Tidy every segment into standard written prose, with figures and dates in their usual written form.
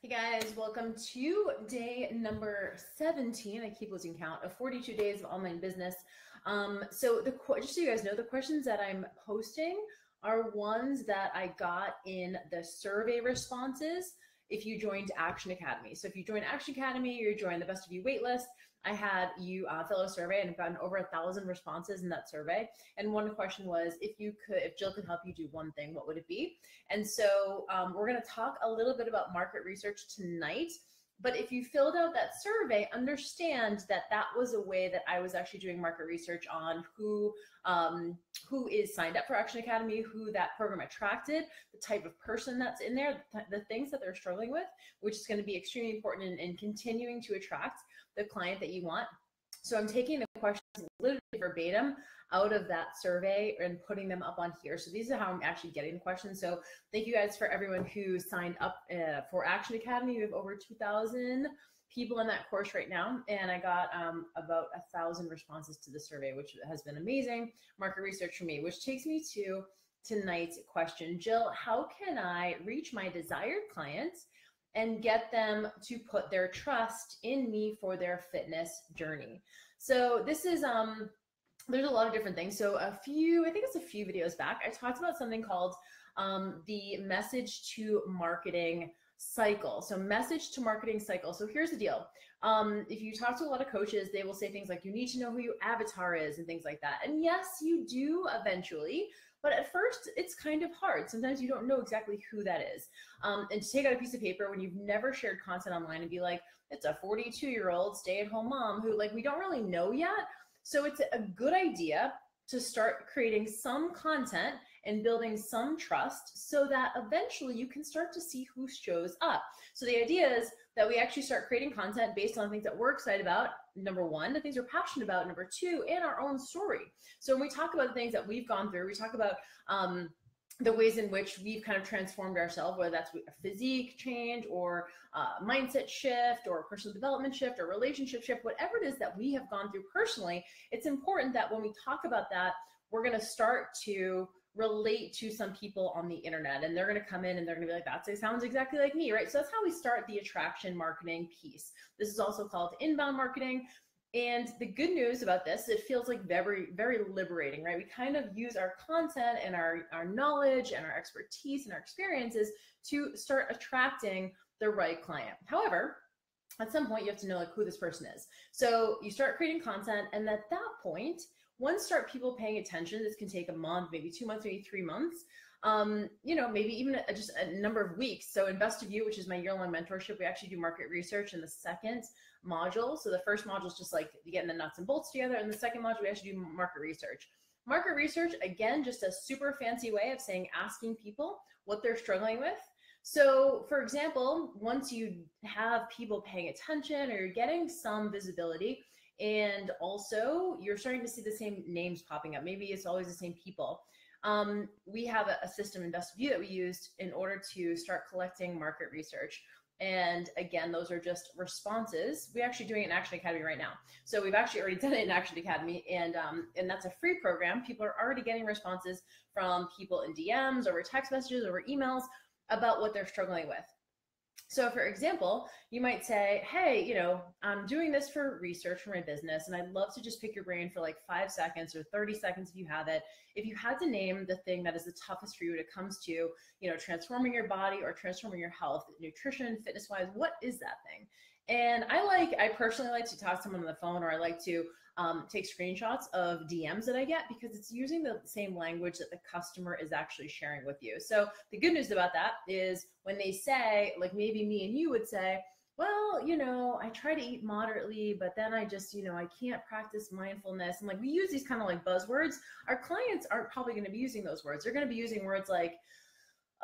Hey guys, welcome to day number 17. I keep losing count of 42 days of online business. Just so you guys know, the questions that I'm posting are ones that I got in the survey responses if you joined Action Academy. So if you joined Action Academy or you joined the Best of You waitlist, I had you fill out a survey and I've gotten over 1,000 responses in that survey. And one question was, if Jill could help you do one thing, what would it be? And so we're going to talk a little bit about market research tonight. But if you filled out that survey, understand that that was a way that I was actually doing market research on who is signed up for Action Academy, who that program attracted, the type of person that's in there, the things that they're struggling with, which is going to be extremely important in continuing to attract the client that you want. So I'm taking the questions literally verbatim out of that survey and putting them up on here. So these are how I'm actually getting the questions. So thank you guys for everyone who signed up for Action Academy. We have over 2,000 people in that course right now. And I got about 1,000 responses to the survey, which has been amazing market research for me, which takes me to tonight's question. Jill, how can I reach my desired clients and get them to put their trust in me for their fitness journey? So this is, there's a lot of different things. So I think it's a few videos back, I talked about something called the message to marketing cycle. So message to marketing cycle. So here's the deal. If you talk to a lot of coaches, they will say things like, you need to know who your avatar is and things like that. And yes, you do eventually, but at first it's kind of hard. Sometimes you don't know exactly who that is. And to take out a piece of paper when you've never shared content online and be like, it's a 42-year-old stay-at-home mom who we don't really know yet. So it's a good idea to start creating some content and building some trust so that eventually you can start to see who shows up. So the idea is that we actually start creating content based on things that we're excited about, number one, the things we're passionate about, number two, and our own story. So when we talk about the things that we've gone through, we talk about the ways in which we've kind of transformed ourselves, whether that's a physique change or mindset shift or personal development shift or relationship shift, whatever it is that we have gone through personally, it's important that when we talk about that, we're going to start to relate to some people on the internet, and they're going to come in and they're going to be like, that sounds exactly like me, right? So that's how we start the attraction marketing piece. This is also called inbound marketing. And the good news about this, it feels like very, very liberating, right? We kind of use our content and our knowledge and our expertise and our experiences to start attracting the right client. However, at some point you have to know who this person is. So you start creating content, and at that point, once people paying attention, this can take a month, maybe 2 months, maybe 3 months, maybe even just a number of weeks. So in Best of You, which is my year-long mentorship, we actually do market research in the second module. So the first module is just getting the nuts and bolts together. And the second module, we actually do market research. Market research, again, just a super fancy way of saying, asking people what they're struggling with. So for example, once you have people paying attention or you're getting some visibility, and also you're starting to see the same names popping up, maybe it's always the same people. We have a system in Best of You that we used in order to start collecting market research. And again, those are just responses. We're actually doing it in Action Academy right now. So we've actually already done it in Action Academy, and that's a free program. People are already getting responses from people in DMs, over text messages, over emails about what they're struggling with. So for example, you might say, hey, I'm doing this for research for my business, and I'd love to just pick your brain for 5 seconds or 30 seconds if you have it. If you had to name the thing that is the toughest for you when it comes to, transforming your body or transforming your health, nutrition, fitness-wise, what is that thing? And I personally like to talk to someone on the phone, or I like to take screenshots of DMs that I get, because it's using the same language that the customer is actually sharing with you. So the good news about that is when they say, maybe me and you would say, well, I try to eat moderately, but then I just, I can't practice mindfulness. And we use these kind of buzzwords. Our clients aren't probably going to be using those words. They're going to be using words like,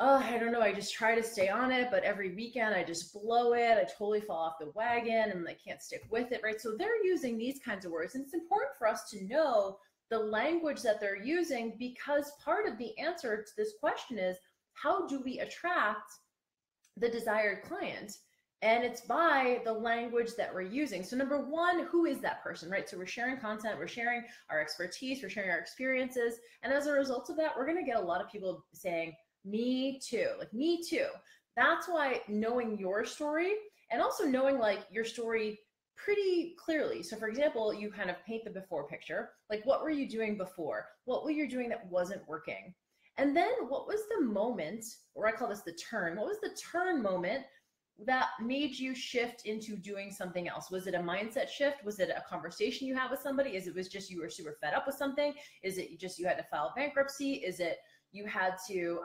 oh, I don't know, I just try to stay on it, but every weekend I just blow it. I totally fall off the wagon and I can't stick with it, right? So they're using these kinds of words. And it's important for us to know the language that they're using, because part of the answer to this question is, how do we attract the desired client? And it's by the language that we're using. So number one, who is that person, right? So we're sharing content, we're sharing our expertise, we're sharing our experiences. And as a result of that, we're going to get a lot of people saying, me too, me too. That's why knowing your story and also knowing like your story pretty clearly. So for example, you kind of paint the before picture, like what were you doing before? What were you doing that wasn't working? And then what was the moment, or I call this the turn, what was the turn moment that made you shift into doing something else? Was it a mindset shift? Was it a conversation you had with somebody? Is it was just you were super fed up with something? Is it just you had to file bankruptcy? Is it you had to,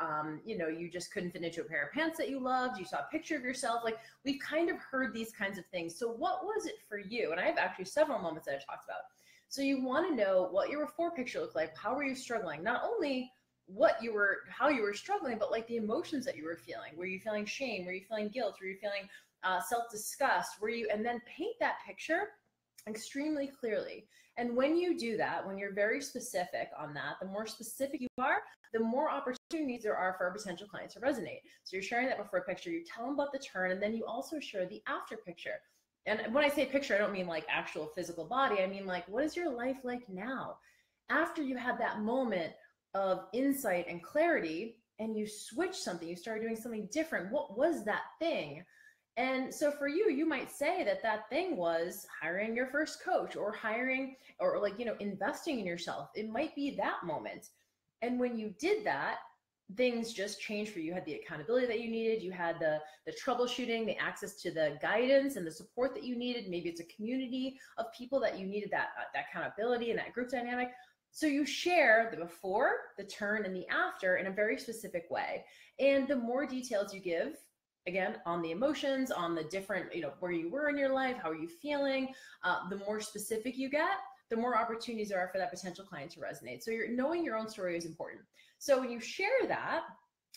you just couldn't fit into a pair of pants that you loved? You saw a picture of yourself. Like we've kind of heard these kinds of things. So what was it for you? And I have actually several moments that I've talked about. So you want to know what your before picture looked like. How were you struggling? Not only how you were struggling, but like the emotions that you were feeling. Were you feeling shame? Were you feeling guilt? Were you feeling self-disgust? And then paint that picture extremely clearly. And when you do that, when you're very specific on that, the more specific you are, the more opportunities there are for a potential client to resonate. So you're sharing that before picture, you tell them about the turn, and then you also share the after picture. And when I say picture, I don't mean like actual physical body. I mean like, what is your life like now? After you had that moment of insight and clarity, and you switch something, you started doing something different. What was that thing? And so for you, you might say that that thing was hiring your first coach or hiring or like, investing in yourself. It might be that moment. And when you did that, things just changed for you. You had the accountability that you needed. You had the troubleshooting, the access to the guidance and the support that you needed. Maybe it's a community of people that you needed that accountability and that group dynamic. So you share the before, the turn, and the after in a very specific way. And the more details you give, again, on the emotions, on the different, where you were in your life, how are you feeling, the more specific you get, the more opportunities there are for that potential client to resonate. So knowing your own story is important. So when you share that,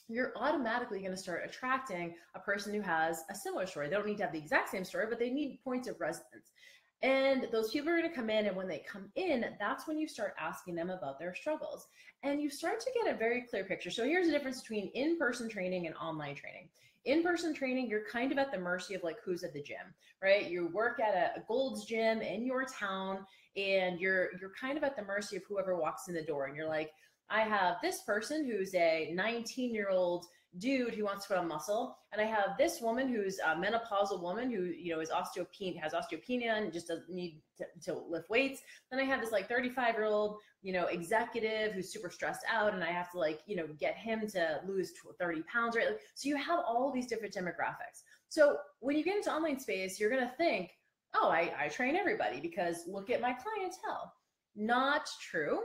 you're automatically going to start attracting a person who has a similar story. They don't need to have the exact same story, but they need points of resonance. And those people are going to come in, and when they come in, that's when you start asking them about their struggles. And you start to get a very clear picture. So here's the difference between in-person training and online training. In-person training, you're kind of at the mercy of like who's at the gym, right? You work at a Gold's Gym in your town, and you're kind of at the mercy of whoever walks in the door. And you're like, I have this person who's a 19-year-old dude who wants to put on muscle, and I have this woman who's a menopausal woman who has osteopenia and just doesn't need to lift weights. Then I have this like 35-year-old executive who's super stressed out, and I have to get him to lose 30 pounds, right? So you have all these different demographics. So when you get into online space, you're gonna think, oh, I train everybody because look at my clientele. Not true.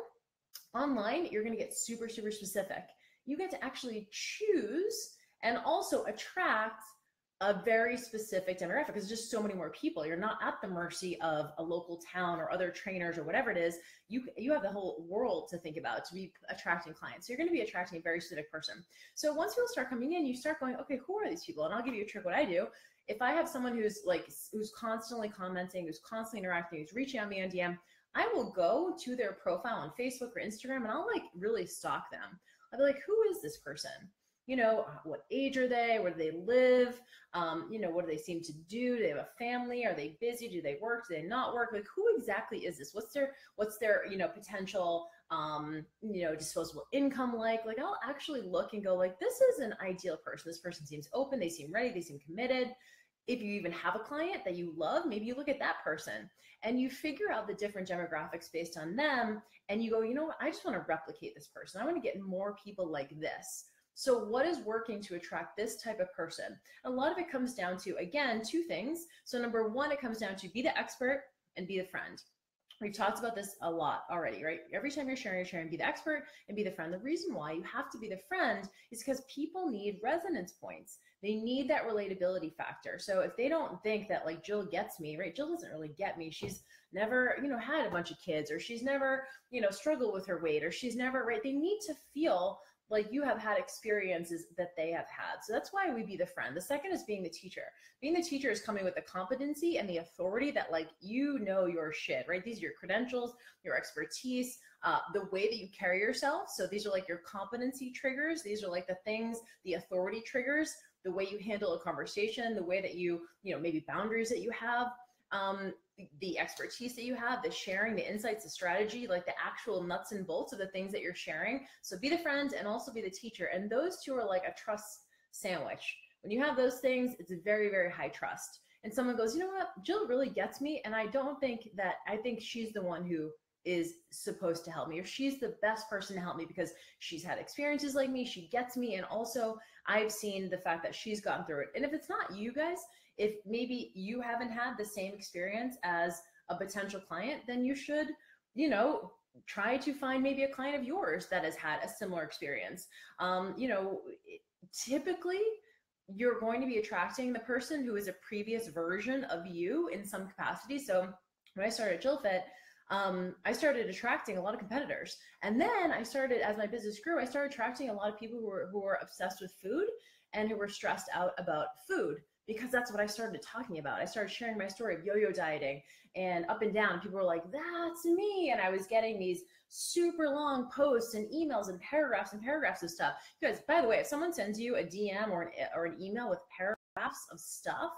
Online, you're going to get super, super specific. You get to actually choose and also attract a very specific demographic because there's just so many more people. You're not at the mercy of a local town or other trainers or whatever it is. You have the whole world to think about to be attracting clients. So you're going to be attracting a very specific person. So once people start coming in, you start going, okay, who are these people? And I'll give you a trick what I do. If I have someone who's constantly commenting, who's constantly interacting, who's reaching out me on DM, I will go to their profile on Facebook or Instagram and I'll really stalk them. I'll be like, who is this person? What age are they? Where do they live? What do they seem to do? Do they have a family? Are they busy? Do they work? Do they not work? Like, who exactly is this? What's their potential, disposable income like? Like, I'll actually look and go like, this is an ideal person. This person seems open. They seem ready. They seem committed. If you even have a client that you love, maybe you look at that person and you figure out the different demographics based on them. And you go, you know what? I just want to replicate this person. I want to get more people like this. So what is working to attract this type of person? A lot of it comes down to, again, two things. So number one, it comes down to be the expert and be the friend. We've talked about this a lot already, right? Every time you're sharing, be the expert and be the friend. The reason why you have to be the friend is because people need resonance points. They need that relatability factor. So if they don't think that like Jill gets me, right? Jill doesn't really get me. She's never, had a bunch of kids, or she's never, struggled with her weight, or she's never, right? They need to feel like you have had experiences that they have had. So that's why we be the friend. The second is being the teacher. Being the teacher is coming with the competency and the authority that your shit, right? These are your credentials, your expertise, the way that you carry yourself. So these are like your competency triggers. These are like the things, the authority triggers, the way you handle a conversation, the way that you maybe boundaries that you have, the expertise that you have, the sharing, the insights, the strategy, like the actual nuts and bolts of the things that you're sharing. So be the friend and also be the teacher. And those two are like a trust sandwich. When you have those things, it's a very, very high trust. And someone goes, you know what, Jill really gets me. And I don't think that, I think she's the one who is supposed to help me, or she's the best person to help me because she's had experiences like me. She gets me. And also I've seen the fact that she's gone through it. And if it's not you guys, if maybe you haven't had the same experience as a potential client, then you should, you know, try to find maybe a client of yours that has had a similar experience. You know, typically you're going to be attracting the person who is a previous version of you in some capacity. So when I started JillFit, I started attracting a lot of competitors. And then I started, as my business grew, I started attracting a lot of people who were obsessed with food and who were stressed out about food, because that's what I started talking about. I started sharing my story of yo-yo dieting and up and down. People were like, that's me. And I was getting these super long posts and emails and paragraphs of stuff. You guys, by the way, if someone sends you a DM or an email with paragraphs of stuff,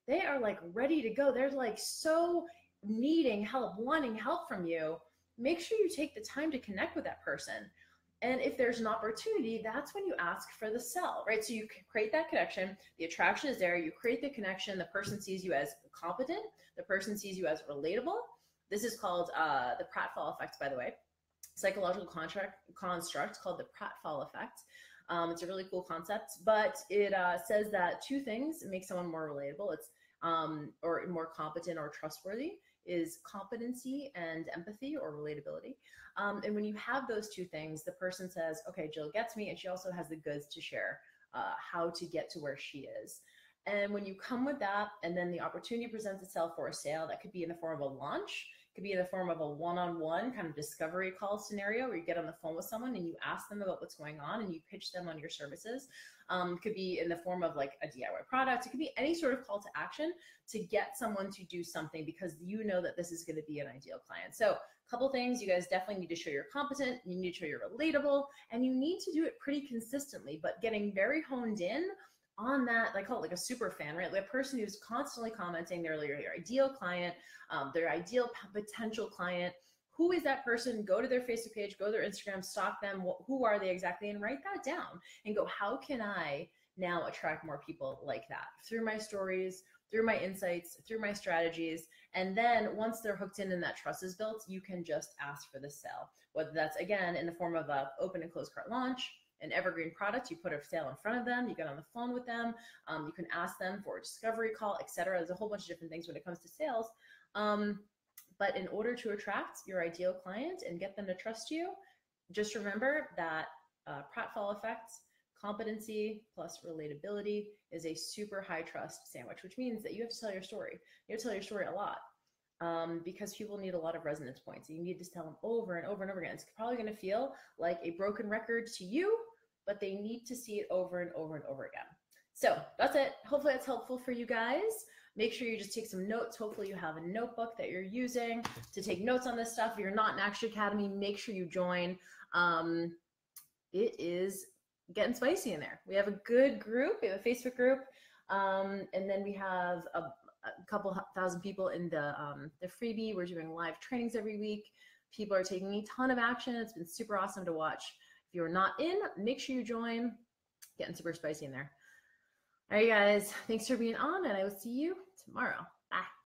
they are like ready to go. They're like so needing help, wanting help from you. Make sure you take the time to connect with that person. And if there's an opportunity, that's when you ask for the sell, right? So you create that connection. The attraction is there. You create the connection. The person sees you as competent. The person sees you as relatable. This is called the pratfall effect, by the way. Psychological construct called the pratfall effect. It's a really cool concept, but it says that two things make someone more relatable. It's or more competent or trustworthy is competency and empathy or relatability. And when you have those two things, the person says, okay, Jill gets me, and she also has the goods to share, how to get to where she is. And when you come with that, and then the opportunity presents itself for a sale, that could be in the form of a launch, could be in the form of a one-on-one kind of discovery call scenario where you get on the phone with someone and you ask them about what's going on and you pitch them on your services. Could be in the form of like a DIY product. It could be any sort of call to action to get someone to do something because you know that this is going to be an ideal client. So a couple things, you guys definitely need to show you're competent, you need to show you're relatable, and you need to do it pretty consistently, but getting very honed in on that. I call it like a super fan, right? Like a person who's constantly commenting, they're your ideal client, their ideal potential client. Who is that person? Go to their Facebook page, go to their Instagram, stalk them. Who are they exactly? And write that down and go, how can I now attract more people like that? Through my stories, through my insights, through my strategies. And then once they're hooked in and that trust is built, you can just ask for the sale. Whether that's, again, in the form of a open and closed cart launch, an evergreen product, you put a sale in front of them, you get on the phone with them, you can ask them for a discovery call, etc. There's a whole bunch of different things when it comes to sales. But in order to attract your ideal client and get them to trust you, just remember that pratfall effect, competency plus relatability is a super high trust sandwich, which means that you have to tell your story. You have to tell your story a lot because people need a lot of resonance points. You need to tell them over and over and over again. It's probably going to feel like a broken record to you, but they need to see it over and over and over again. So that's it. Hopefully that's helpful for you guys. Make sure you just take some notes. Hopefully you have a notebook that you're using to take notes on this stuff. If you're not in Action Academy, make sure you join. It is getting spicy in there. We have a good group. We have a Facebook group. And then we have a couple thousand people in the freebie. We're doing live trainings every week. People are taking a ton of action. It's been super awesome to watch. If you're not in, make sure you join. Getting super spicy in there. All right, guys. Thanks for being on, and I will see you tomorrow.